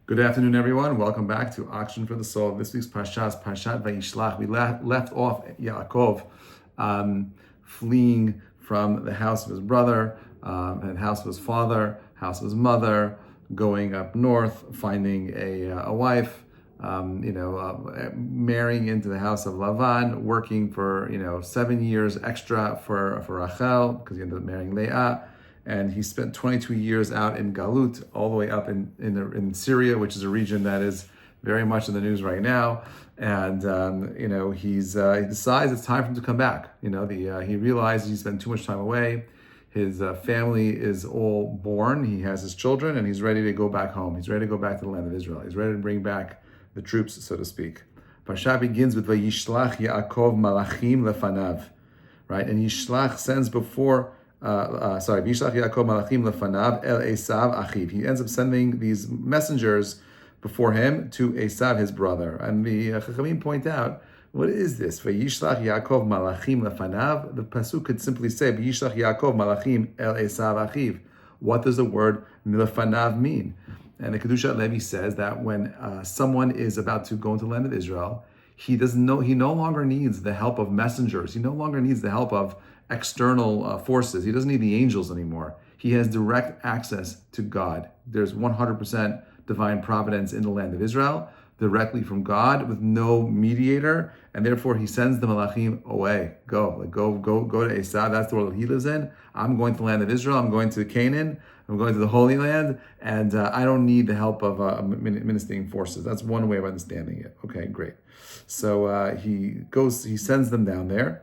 Good afternoon, everyone. Welcome back to Oxygen for the Soul. This week's Parsha is Perashat Vayishlah. We left off Yaakov fleeing from the house of his brother, and house of his father, house of his mother, going up north, finding a wife, marrying into the house of Lavan, working for 7 years extra for Rachel because he ended up marrying Leah. And he spent 22 years out in Galut, all the way up in Syria, which is a region that is very much in the news right now. And he decides it's time for him to come back. He realizes he spent too much time away. His family is all born. He has his children, and he's ready to go back home. He's ready to go back to the land of Israel. He's ready to bring back the troops, so to speak. Parsha begins with Vayishlach Yaakov malachim lefanav, right? And Yishlach sends before. V'yishlach Yaakov malachim lefanav el Esav achiv. He ends up sending these messengers before him to Esav, his brother. And the Chachamim point out, what is this? V'yishlach Yaakov malachim lefanav. The pasuk could simply say V'yishlach Yaakov malachim el Esav achiv. What does the word lefanav mean? And the Kedushat Levi says that when someone is about to go into the land of Israel, he no longer needs the help of messengers. He no longer needs the help of external forces. He doesn't need the angels anymore. He has direct access to God. There's 100% divine providence in the land of Israel, directly from God, with no mediator, and therefore he sends the malachim away. Go to Esau. That's the world he lives in. I'm going to the land of Israel. I'm going to Canaan. I'm going to the Holy Land, and I don't need the help of ministering forces. That's one way of understanding it. Okay, great. So he sends them down there.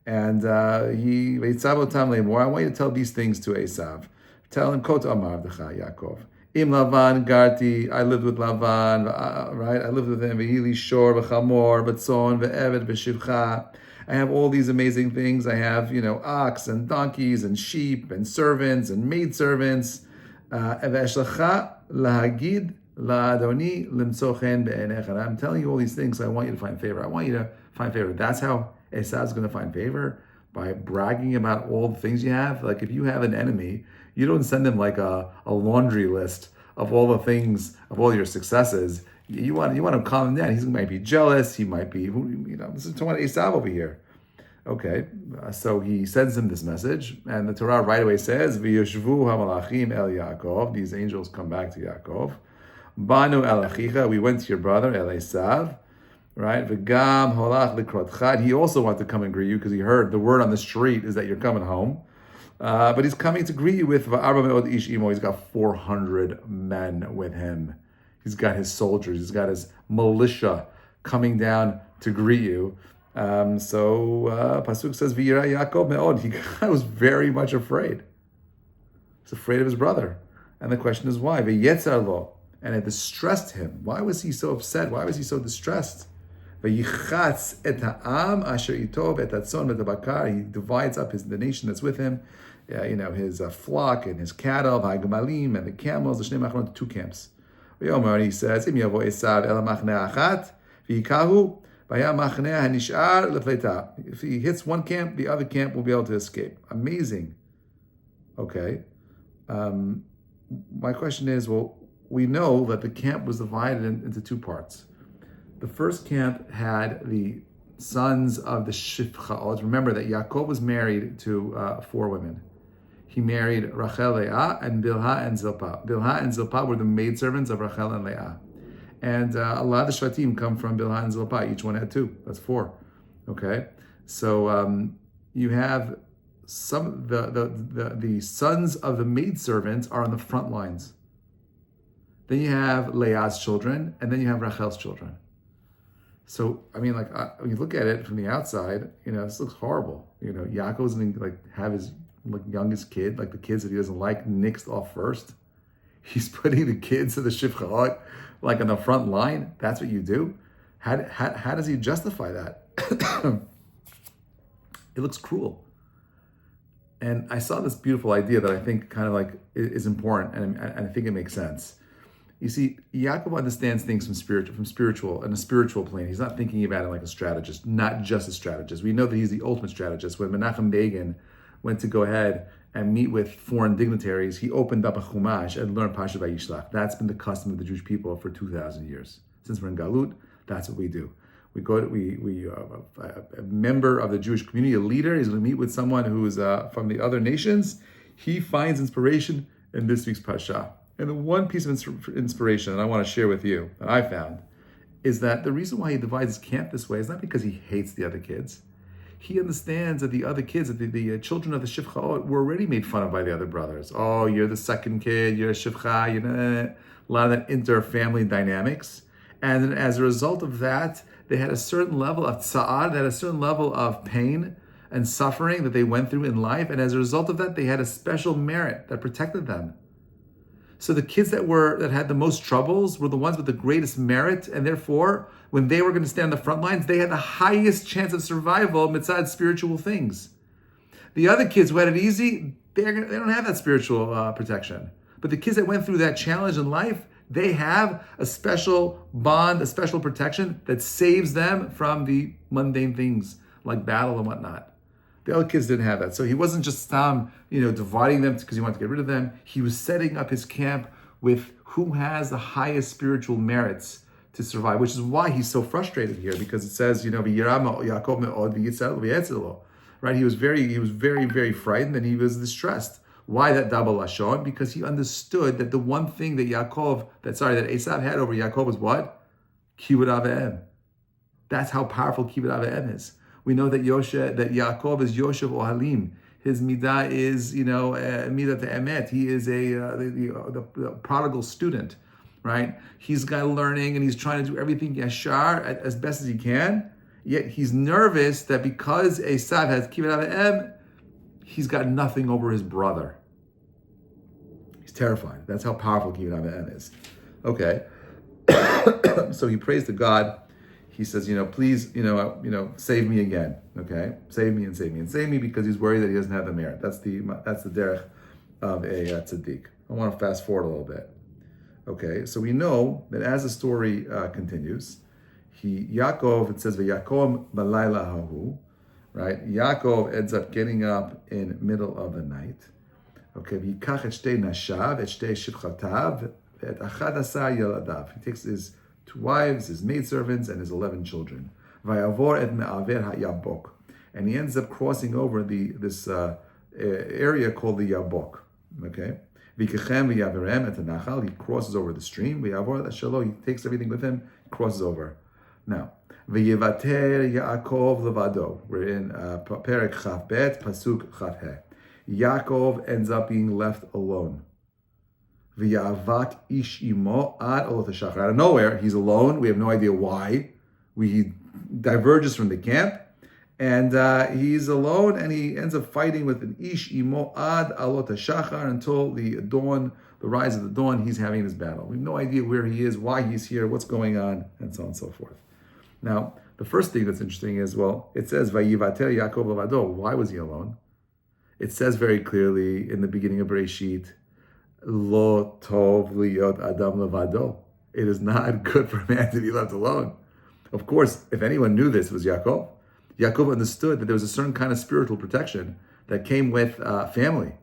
And I want you to tell these things to Esav. Tell him, Kot Amar Avdecha Yaakov. Im Lavan Garti, I lived with Lavan, right? I lived with him. V'hili Shor, v'chamor, v'tzon, v'eved, v'shivcha. I have all these amazing things. I have, ox and donkeys and sheep and servants and maidservants. V'eshlacha lahagid la'adoni limtzochen be'enecha. I'm telling you all these things. So I want you to find favor. I want you to find favor. That's how Esau's going to find favor, by bragging about all the things you have. Like if you have an enemy, you don't send him like a laundry list of all the things, of all your successes. You want to calm him down. He might be jealous. He might be, this is talking about Esau over here. Okay, so he sends him this message, and the Torah right away says, "V'yoshvu hamalachim el Yaakov." These angels come back to Yaakov. Banu el achicha. We went to your brother El Esav. Right, v'gam holach likrotcha. He also wanted to come and greet you because he heard the word on the street is that you're coming home. But he's coming to greet you with v'arba me'od ish imo. He's got 400 men with him. He's got his soldiers. He's got his militia coming down to greet you. Pasuk says v'yira Yaakov me'od. He was very much afraid. He's afraid of his brother, and the question is why? V'yetzar lo, and it distressed him. Why was he so upset? Why was he so distressed? He divides up the nation that's with him, his flock and his cattle, and the camels, the 2 camps. He says, if he hits one camp, the other camp will be able to escape. Amazing. Okay. My question is, we know that the camp was divided into 2 parts. The first camp had the sons of the Shifchaot. Remember that Yaakov was married to 4 women. He married Rachel, Leah, and Bilhah and Zilpah. Bilhah and Zilpah were the maidservants of Rachel and Leah. And a lot of the Shvatim come from Bilhah and Zilpah. Each one had 2. That's 4. Okay? So you have some, the sons of the maidservants are on the front lines. Then you have Leah's children, and then you have Rachel's children. So, when you look at it from the outside, this looks horrible. Yaakov's going to have his youngest kid, the kids that he doesn't like, nixed off first. He's putting the kids of the Shifchaot on the front line. That's what you do? How does he justify that? It looks cruel. And I saw this beautiful idea that I think is important, and I think it makes sense. You see, Yaakov understands things in a spiritual plane. He's not thinking about it like a strategist, not just a strategist. We know that he's the ultimate strategist. When Menachem Begin went to go ahead and meet with foreign dignitaries, he opened up a chumash and learned Perashat Vayishlah. That's been the custom of the Jewish people for 2,000 years. Since we're in Galut, that's what we do. We go to, a member of the Jewish community, a leader, he's going to meet with someone who is from the other nations. He finds inspiration in this week's Parsha. And the one piece of inspiration that I want to share with you that I found is that the reason why he divides his camp this way is not because he hates the other kids. He understands that the other kids, that the children of the Shivcha were already made fun of by the other brothers. Oh, you're the second kid, you're a Shivcha, a lot of that inter-family dynamics. And as a result of that, they had a certain level of tza'ar, they had a certain level of pain and suffering that they went through in life. And as a result of that, they had a special merit that protected them. So the kids that had the most troubles were the ones with the greatest merit, and therefore, when they were going to stand on the front lines, they had the highest chance of survival mitzad spiritual things. The other kids who had it easy, they don't have that spiritual protection. But the kids that went through that challenge in life, they have a special bond, a special protection that saves them from the mundane things like battle and whatnot. The other kids didn't have that. So he wasn't just dividing them because he wanted to get rid of them. He was setting up his camp with who has the highest spiritual merits to survive, which is why he's so frustrated here, because it says, right? He was very, very frightened, and he was distressed. Why that double lashon? Because he understood that the one thing that Esav had over Yaakov was what? Kibud Avim. That's how powerful Kibud Avim is. We know that Yaakov is Yoshev Ohalim. His midah is, midah te'emet. He is the prodigal student, right? He's got learning and he's trying to do everything yashar as best as he can. Yet he's nervous that because Esav has Kibud Avim, he's got nothing over his brother. He's terrified. That's how powerful Kibud Avim is. Okay. So he prays to God. He says, please, save me again. Okay, save me because he's worried that he doesn't have the merit. That's the derech of a tzaddik. I want to fast forward a little bit. Okay, so we know that as the story continues, Yaakov, it says Yaakov balayla hahu, right? Yaakov ends up getting up in middle of the night. Okay, v'yikach et shtei nashav, et shtei shivchatav, et achadasar yeladav. He takes his 2 wives, his maidservants, and his 11 children. Vayavor et me'aver ha'yabok. And he ends up crossing over this area called the Yabok. Okay? V'kechem v'yaverem et ha'nachal. He crosses over the stream. V'yavor ha'shalo. He takes everything with him, crosses over. Now, v'yevater Yaakov levado. We're in Perek Chav Bet, Pasuk Chav He. Yaakov ends up being left alone. V'yavat ish imo ad olot hashachar. Out of nowhere, he's alone. We have no idea why. He diverges from the camp, and he's alone, and he ends up fighting with an ish imo ad olot hashachar until the dawn, the rise of the dawn. He's having this battle. We have no idea where he is, why he's here, what's going on, and so on and so forth. Now, the first thing that's interesting is, it says Vayivater Yaakov levado. Why was he alone? It says very clearly in the beginning of Bereshit, Lo tov liyot adam levado. It is not good for a man to be left alone. Of course, if anyone knew this, it was Yaakov. Yaakov understood that there was a certain kind of spiritual protection that came with family.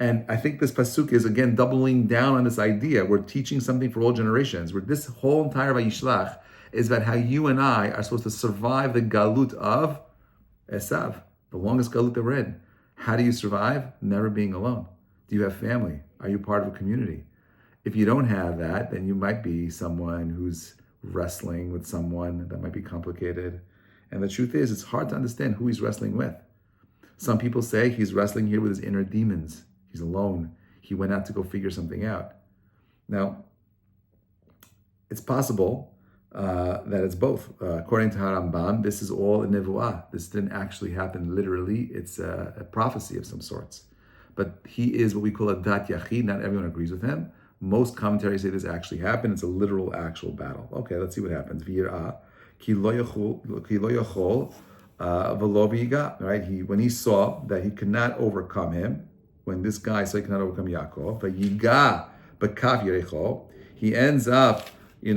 And I think this pasuk is again doubling down on this idea. We're teaching something for all generations. Where this whole entire Vayishlach is about how you and I are supposed to survive the galut of Esav, the longest galut that we're in. How do you survive? Never being alone. Do you have family? Are you part of a community? If you don't have that, then you might be someone who's wrestling with someone that might be complicated. And the truth is, it's hard to understand who he's wrestling with. Some people say he's wrestling here with his inner demons. He's alone. He went out to go figure something out. Now, it's possible that it's both. According to Harambam, this is all a nevuah. This didn't actually happen literally. It's a prophecy of some sorts. But he is what we call a dat yachid. Not everyone agrees with him. Most commentaries say this actually happened. It's a literal, actual battle. Okay, let's see what happens. V'yirah ki lo yachol v'lo v'yiga. Right? When he saw that he could not overcome him, when this guy saw he could not overcome Yaakov, v'yiga b'kaf yirecho, he ends up, he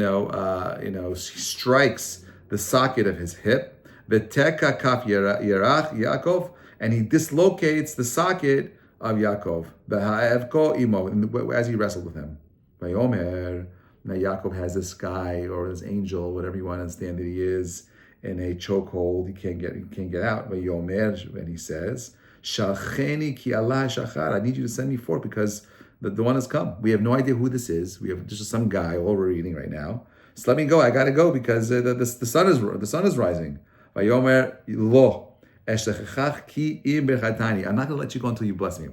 strikes the socket of his hip. V'teka kaf yirach Yaakov, and he dislocates the socket of Yaakov, B'ha'evko imo, as he wrestled with him. Vayomer, now Yaakov has this guy or this angel, whatever you want to understand that he is, in a chokehold. He can't get out. Vayomer, and he says, Shalcheni ki Allah shachar. I need you to send me forth because the one has come. We have no idea who this is. We have just some guy. All we're reading right now. So let me go. I gotta go because the sun is rising. Vayomer lo. I'm not going to let you go until you bless me.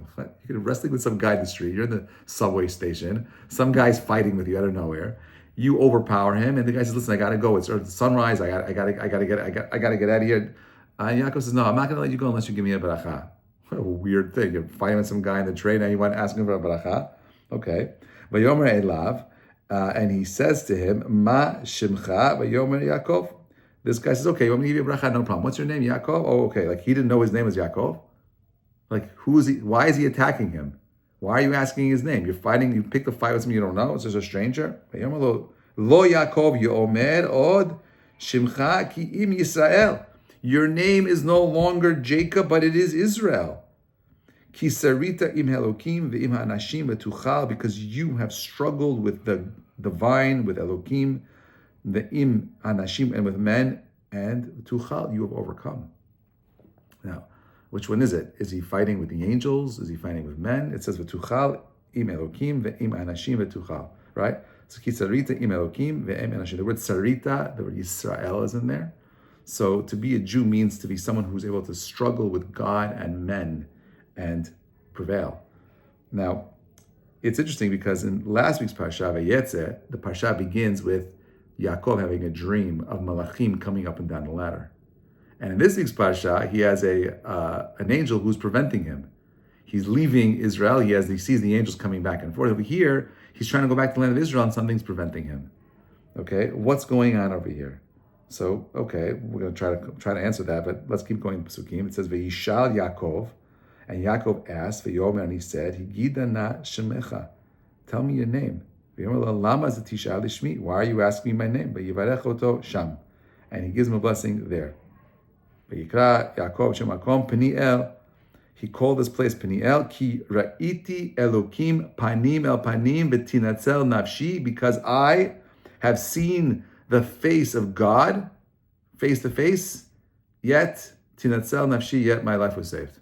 You're wrestling with some guy in the street. You're in the subway station. Some guy's fighting with you out of nowhere. You overpower him, and the guy says, "Listen, I got to go. It's sunrise. I got to get out of here." And Yaakov says, "No, I'm not going to let you go unless you give me a bracha." What a weird thing. You're fighting with some guy in the train, and you want to ask him for a bracha. Okay. Vayomer elav, and he says to him, "Ma shimcha?" Vayomer Yaakov. This guy says, okay, you want me to give you a bracha? No problem. What's your name? Yaakov? Oh, okay. Like he didn't know his name was Yaakov. Like who is he? Why is he attacking him? Why are you asking his name? You're fighting, you pick the fight with somebody you don't know. It's just a stranger. Lo Yaakov Yomer od Shimcha ki im Yisrael. Your name is no longer Jacob, but it is Israel. Ki sarita im Elokim ve'im ha'anashim ve'tuchal, because you have struggled with the divine, with Elokim, the im anashim, and with men, and tuchal, you have overcome. Now, which one is it? Is he fighting with the angels? Is he fighting with men? It says v'tuchal im elokim ve'im anashim v'tuchal, right? So ki sarita im elokim ve'im anashim. The word sarita, the word Yisrael is in there. So to be a Jew means to be someone who's able to struggle with God and men and prevail. Now, it's interesting because in last week's Parsha Vayetze, the Parsha begins with Yaakov having a dream of malachim coming up and down the ladder. And in this week's Parsha, he has an angel who's preventing him. He's leaving Israel. He sees the angels coming back and forth. Over here, he's trying to go back to the land of Israel and something's preventing him. Okay, what's going on over here? So, okay, we're going to try to answer that, but let's keep going to Pesukim. It says, Vayishal Yaakov, and Yaakov asked, Vayomer, and he said, Higida na shemecha. Tell me your name. Why are you asking me my name? And he gives him a blessing there. He called this place Peniel, ki ra'iti elokim panim el panim v'tinatzel nafshi, because I have seen the face of God, face to face, yet tinatzel nafshi, yet my life was saved.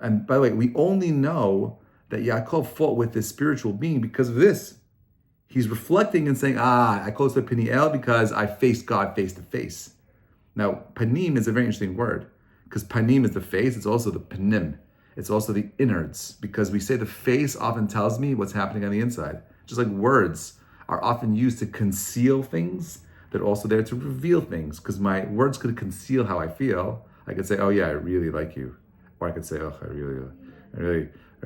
And by the way, we only know that Yaakov fought with this spiritual being because of this. He's reflecting and saying, I close to Peniel because I faced God face to face. Now, panim is a very interesting word because panim is the face. It's also the panim. It's also the innards, because we say the face often tells me what's happening on the inside. Just like words are often used to conceal things, they're also there to reveal things, because my words could conceal how I feel. I could say, oh yeah, I really like you. Or I could say, oh, I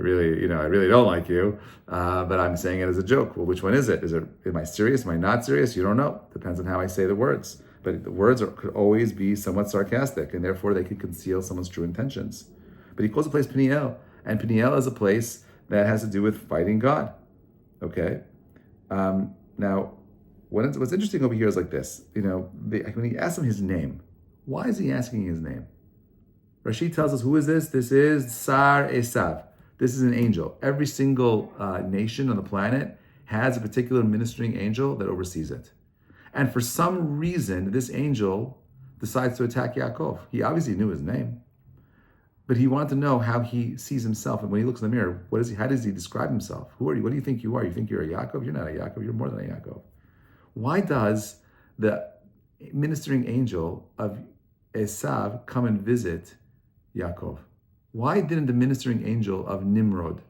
really don't like you, but I'm saying it as a joke. Well, which one is it? Am I serious? Am I not serious? You don't know. Depends on how I say the words. But the words could always be somewhat sarcastic, and therefore they could conceal someone's true intentions. But he calls the place Peniel, and Peniel is a place that has to do with fighting God. Okay? Now, what's interesting over here is like this. When he asks him his name, why is he asking his name? Rashi tells us, who is this? This is Sar Esav. This is an angel. Every single nation on the planet has a particular ministering angel that oversees it. And for some reason, this angel decides to attack Yaakov. He obviously knew his name, but he wanted to know how he sees himself. And when he looks in the mirror, how does he describe himself? Who are you? What do you think you are? You think you're a Yaakov? You're not a Yaakov. You're more than a Yaakov. Why does the ministering angel of Esav come and visit Yaakov? Why didn't the ministering angel of Nimrod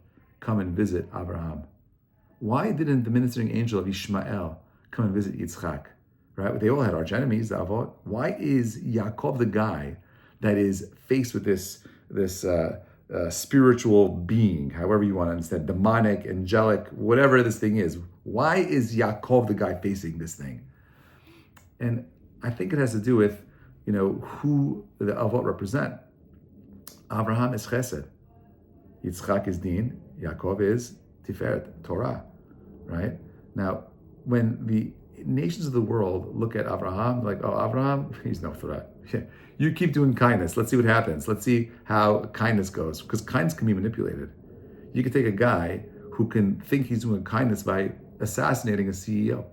come and visit Abraham? Why didn't the ministering angel of Ishmael come and visit Yitzchak? Right? They all had arch enemies, the Avot. Why is Yaakov the guy that is faced with this spiritual being, however you want to understand, demonic, angelic, whatever this thing is? Why is Yaakov the guy facing this thing? And I think it has to do with, who the Avot represent. Abraham is Chesed, Yitzchak is Din, Yaakov is Tiferet, Torah, right? Now, when the nations of the world look at Abraham, like, oh, Abraham, he's no Torah. You keep doing kindness. Let's see what happens. Let's see how kindness goes, because kindness can be manipulated. You could take a guy who can think he's doing kindness by assassinating a CEO.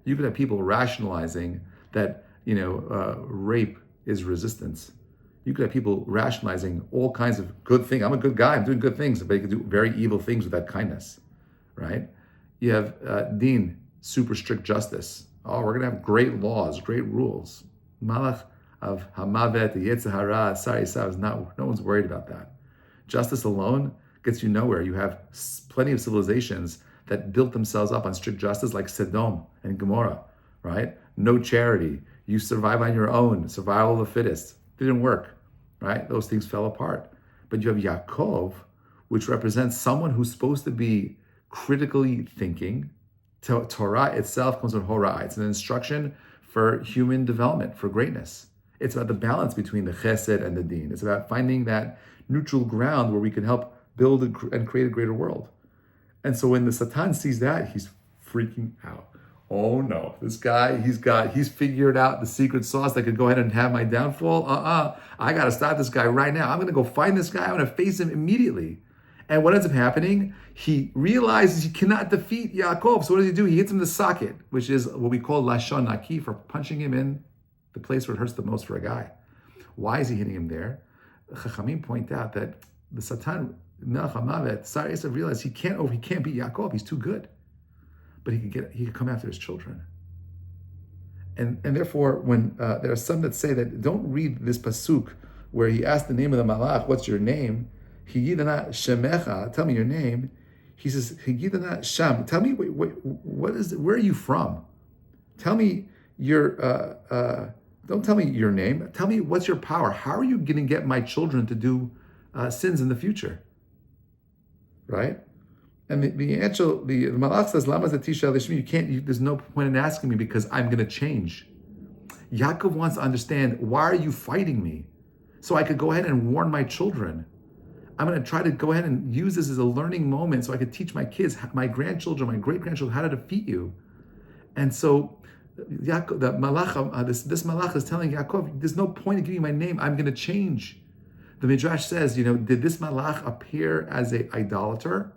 You could have people rationalizing that, rape is resistance. You could have people rationalizing all kinds of good things. I'm a good guy, I'm doing good things, but you could do very evil things with that kindness, right? You have Din, super strict justice. Oh, we're going to have great laws, great rules. Malach of Hamavet, the Yetzirah, Sar Esav is not, no one's worried about that. Justice alone gets you nowhere. You have plenty of civilizations that built themselves up on strict justice, like Sodom and Gomorrah, right? No charity. You survive on your own, survival of the fittest. Didn't work, right? Those things fell apart. But you have Yaakov, which represents someone who's supposed to be critically thinking. Torah itself comes from Horah. It's an instruction for human development, for greatness. It's about the balance between the chesed and the din. It's about finding that neutral ground where we can help build and create a greater world. And so when the Satan sees that, he's freaking out. Oh no, this guy, he's figured out the secret sauce that could go ahead and have my downfall. I got to stop this guy right now. I'm going to go find this guy. I'm going to face him immediately. And what ends up happening, he realizes he cannot defeat Yaakov. So what does he do? He hits him in the socket, which is what we call Lashon Naki, for punching him in the place where it hurts the most for a guy. Why is he hitting him there? Chachamim point out that the Satan, Melech HaMavet, Sar Esav, realized he can't beat Yaakov. He's too good. But he could come after his children. And therefore, when there are some that say that don't read this pasuk where he asked the name of the malach, what's your name? Higidana Shemecha, tell me your name. He says, Higidana Sham, tell me what is it, where are you from? Tell me your don't tell me your name. Tell me what's your power. How are you going to get my children to do sins in the future? Right? And the malach says, Lama zatisha lishmi, there's no point in asking me because I'm going to change. Yaakov wants to understand, why are you fighting me? So I could go ahead and warn my children. I'm going to try to go ahead and use this as a learning moment so I could teach my kids, my grandchildren, my great-grandchildren, how to defeat you. And so Yaakov, this malach is telling Yaakov, there's no point in giving you my name. I'm going to change. The Midrash says, did this malach appear as an idolater,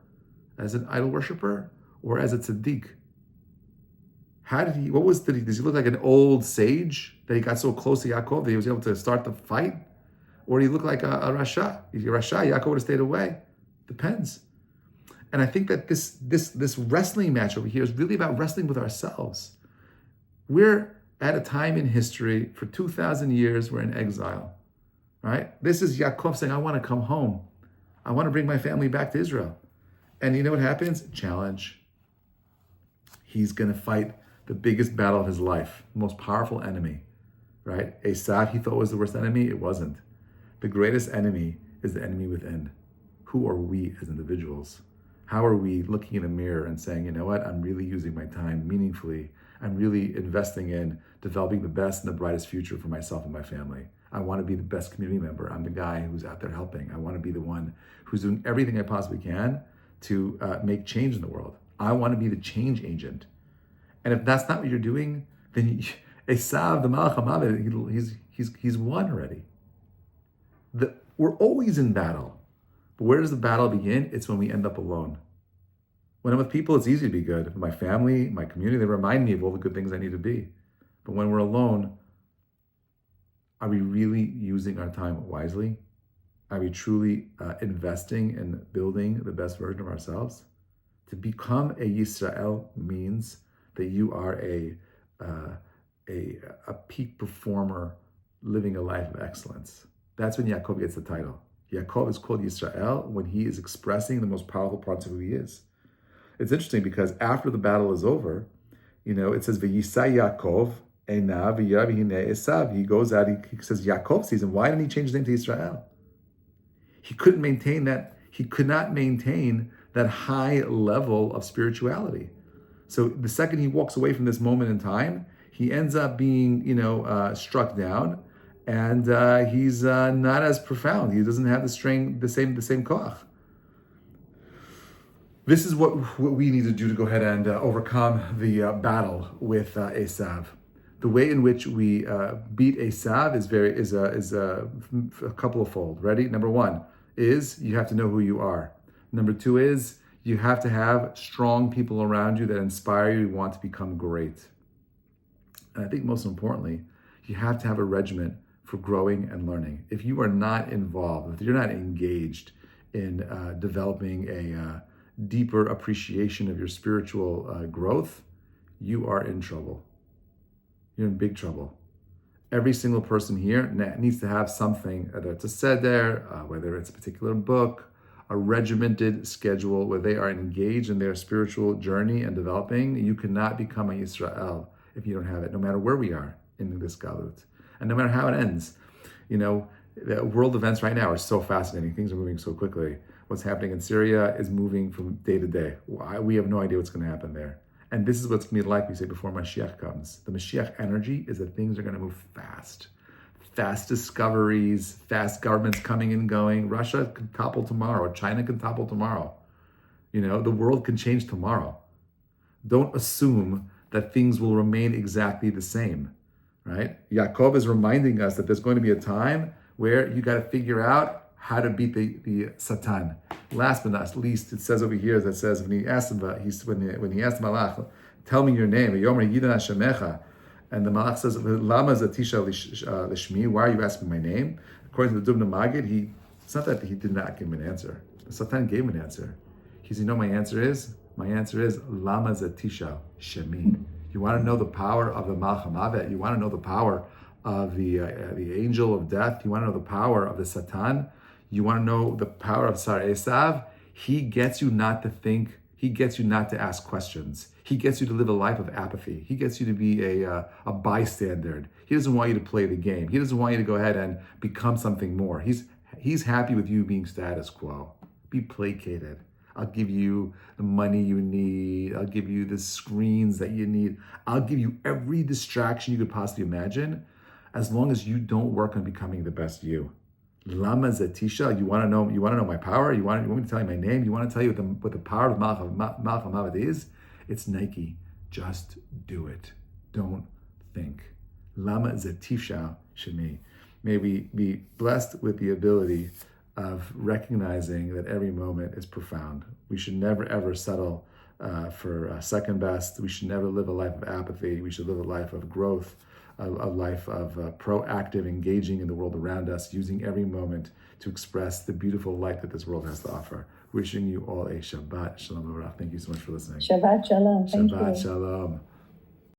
as an idol worshiper, or as a tzaddik? Does he look like an old sage that he got so close to Yaakov that he was able to start the fight? Or do you look like a Rasha? If you're Rasha, Yaakov would have stayed away. Depends. And I think that this wrestling match over here is really about wrestling with ourselves. We're at a time in history, for 2,000 years, we're in exile, right? This is Yaakov saying, I want to come home. I want to bring my family back to Israel. And you know what happens? Challenge. He's going to fight the biggest battle of his life, the most powerful enemy, right? Esav, he thought was the worst enemy. It wasn't. The greatest enemy is the enemy within. Who are we as individuals? How are we looking in a mirror and saying, you know what, I'm really using my time meaningfully. I'm really investing in developing the best and the brightest future for myself and my family. I want to be the best community member. I'm the guy who's out there helping. I want to be the one who's doing everything I possibly can to make change in the world. I want to be the change agent. And if that's not what you're doing, then Esav, the Malach HaMavet, he's won already. We're always in battle. But where does the battle begin? It's when we end up alone. When I'm with people, it's easy to be good. My family, my community, they remind me of all the good things I need to be. But when we're alone, are we really using our time wisely? Are we truly investing in building the best version of ourselves? To become a Yisrael means that you are a peak performer living a life of excellence. That's when Yaakov gets the title. Yaakov is called Yisrael when he is expressing the most powerful parts of who he is. It's interesting because after the battle is over, it says, V'yisa Yaakov einav v'yara v'hinei Esav. He goes out, he says, Yaakov sees him. Why didn't he change his name to Yisrael? He couldn't maintain that. He could not maintain that high level of spirituality. So the second he walks away from this moment in time, he ends up being, struck down, and he's not as profound. He doesn't have the same koach. This is what we need to do to go ahead and overcome the battle with Esav. The way in which we beat Esav is a couple of fold. Ready? Number one is you have to know who you are. Number two is you have to have strong people around you that inspire you to want to become great. And I think most importantly, you have to have a regimen for growing and learning. If you are not involved, if you're not engaged in developing a deeper appreciation of your spiritual growth, you are in trouble. You're in big trouble. Every single person here needs to have something, whether it's a seder, whether it's a particular book, a regimented schedule where they are engaged in their spiritual journey and developing. You cannot become a Yisrael if you don't have it, no matter where we are in this galut. And no matter how it ends. You know, the world events right now are so fascinating. Things are moving so quickly. What's happening in Syria is moving from day to day. We have no idea what's going to happen there. And this is what's going to be like we say before Mashiach comes. The Mashiach energy is that things are going to move fast. Fast discoveries, fast governments coming and going. Russia can topple tomorrow. China can topple tomorrow. You know, the world can change tomorrow. Don't assume that things will remain exactly the same, right? Yaakov is reminding us that there's going to be a time where you got to figure out how to beat the Satan. Last but not least, it says over here that says when he asked him, when he asked Malach, tell me your name, and the Malach says, Lama zatisha lishmi, why are you asking my name? According to the Dubna Magid, it's not that he did not give him an answer. Satan gave him an answer. He said, you know my answer is? My answer is Lama zatisha shemi. You want to know the power of the Malach HaMavet? You want to know the power of the angel of death? You want to know the power of the Satan? You want to know the power of Sar Esav? He gets you not to think. He gets you not to ask questions. He gets you to live a life of apathy. He gets you to be a bystander. He doesn't want you to play the game. He doesn't want you to go ahead and become something more. He's happy with you being status quo. Be placated. I'll give you the money you need. I'll give you the screens that you need. I'll give you every distraction you could possibly imagine, as long as you don't work on becoming the best you. Lama zatisha, you want to know my power? You want me to tell you my name? You want to tell you what the power of Malach HaMavet is? It's Nike. Just do it. Don't think. Lama zatisha shemi. May we be blessed with the ability of recognizing that every moment is profound. We should never ever settle for second best. We should never live a life of apathy. We should live a life of growth, a life of proactive engaging in the world around us, using every moment to express the beautiful light that this world has to offer. Wishing you all a Shabbat Shalom. Thank you so much for listening. Shabbat Shalom. Thank you. Shabbat Shalom.